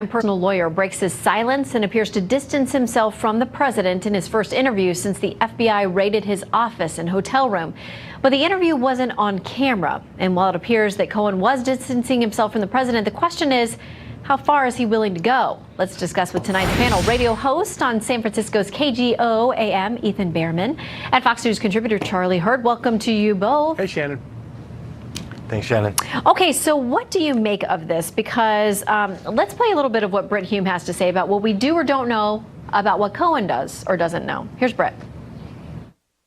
Personal lawyer breaks his silence and appears to distance himself from the president in his first interview since the FBI raided his office and hotel room. But the interview wasn't on camera. And while it appears that Cohen was distancing himself from the president, the question is, how far is he willing to go? Let's discuss with tonight's panel. Radio host on San Francisco's KGO AM, Ethan Behrman, and Fox News contributor Charlie Hurd. Welcome to you both. Hey, Shannon. Thanks, Shannon. Okay, so what do you make of this? Because let's play a little bit of what Britt Hume has to say about what we do or don't know about what Cohen does or doesn't know. Here's Britt.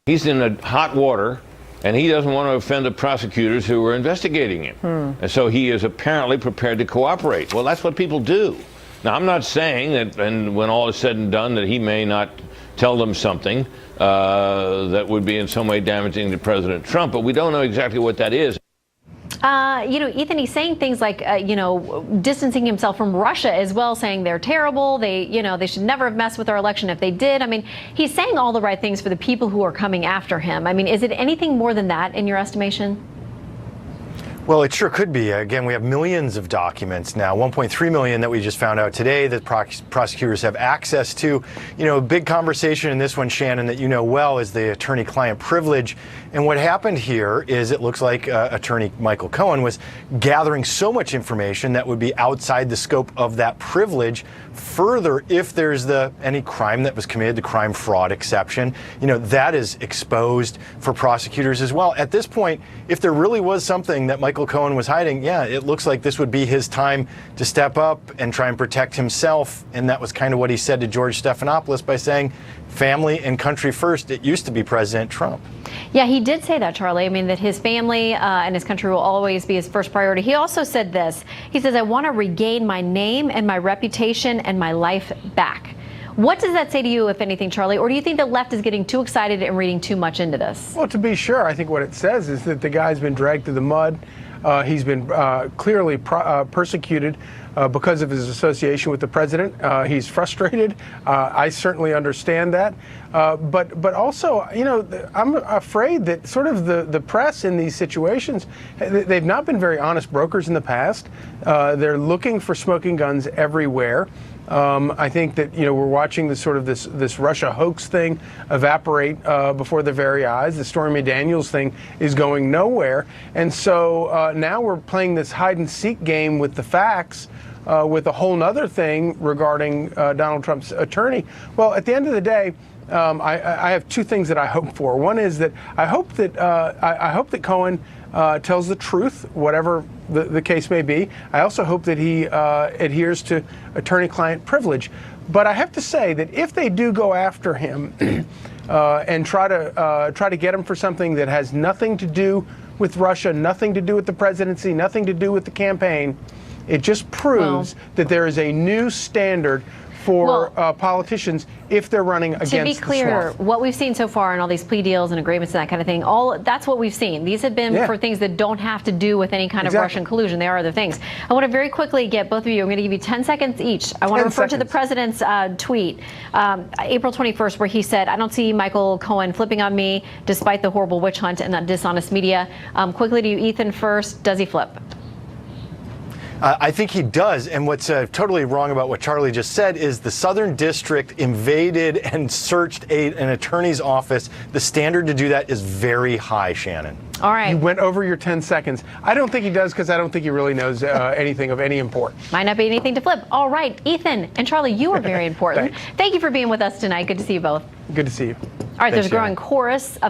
He's in hot water, and he doesn't want to offend the prosecutors who are investigating him. And so he is apparently prepared to cooperate. Well, that's what people do. Now, I'm not saying that, and when all is said and done, that he may not tell them something that would be in some way damaging to President Trump, but we don't know exactly what that is. Ethan, he's saying things like, distancing himself from Russia as well, saying they're terrible. They should never have messed with our election if they did. I mean, he's saying all the right things for the people who are coming after him. I mean, is it anything more than that in your estimation? Well, it sure could be. Again, we have millions of documents now, 1.3 million that we just found out today that prosecutors have access to. A big conversation in this one, Shannon, that you know well, is the attorney-client privilege. And what happened here is it looks like attorney Michael Cohen was gathering so much information that would be outside the scope of that privilege. Further, if there's any crime that was committed, the crime fraud exception, that is exposed for prosecutors as well. At this point, if there really was something that Michael Cohen was hiding, it looks like this would be his time to step up and try and protect himself. And that was kind of what he said to George Stephanopoulos by saying, family and country first. It used to be President Trump. Yeah, he did say that, Charlie. I mean, that his family and his country will always be his first priority. He also said this. He says, I want to regain my name and my reputation and my life back. What does that say to you, if anything, Charlie? Or do you think the left is getting too excited and reading too much into this? Well, to be sure, I think what it says is that the guy's been dragged through the mud. He's been clearly persecuted because of his association with the president. He's frustrated. I certainly understand that. But also, I'm afraid that sort of the press in these situations, they've not been very honest brokers in the past. They're looking for smoking guns everywhere. I think that we're watching this Russia hoax thing evaporate before their very eyes. The Stormy Daniels thing is going nowhere, and so now we're playing this hide and seek game with the facts, with a whole nother thing regarding Donald Trump's attorney. Well, at the end of the day, I have two things that I hope for. One is that I hope that Cohen tells the truth, whatever the case may be. I also hope that he adheres to attorney-client privilege. But I have to say that if they do go after him and try to get him for something that has nothing to do with Russia, nothing to do with the presidency, nothing to do with the campaign, it just proves that there is a new standard for politicians if they're running against the swamp. To be clear, what we've seen so far in all these plea deals and agreements and that kind of thing, that's what we've seen. These have been for things that don't have to do with any kind of Russian collusion. They are other things. I want to very quickly get both of you, I'm going to give you 10 seconds each. I want to refer to the president's tweet, April 21st, where he said, I don't see Michael Cohen flipping on me despite the horrible witch hunt and that dishonest media. Quickly to you, Ethan, first. Does he flip? I think he does. And what's totally wrong about what Charlie just said is the Southern District invaded and searched an attorney's office. The standard to do that is very high, Shannon. All right. You went over your 10 seconds. I don't think he does because I don't think he really knows anything of any import. Might not be anything to flip. All right, Ethan and Charlie, you are very important. Thank you for being with us tonight. Good to see you both. Good to see you. All right, there's a growing chorus of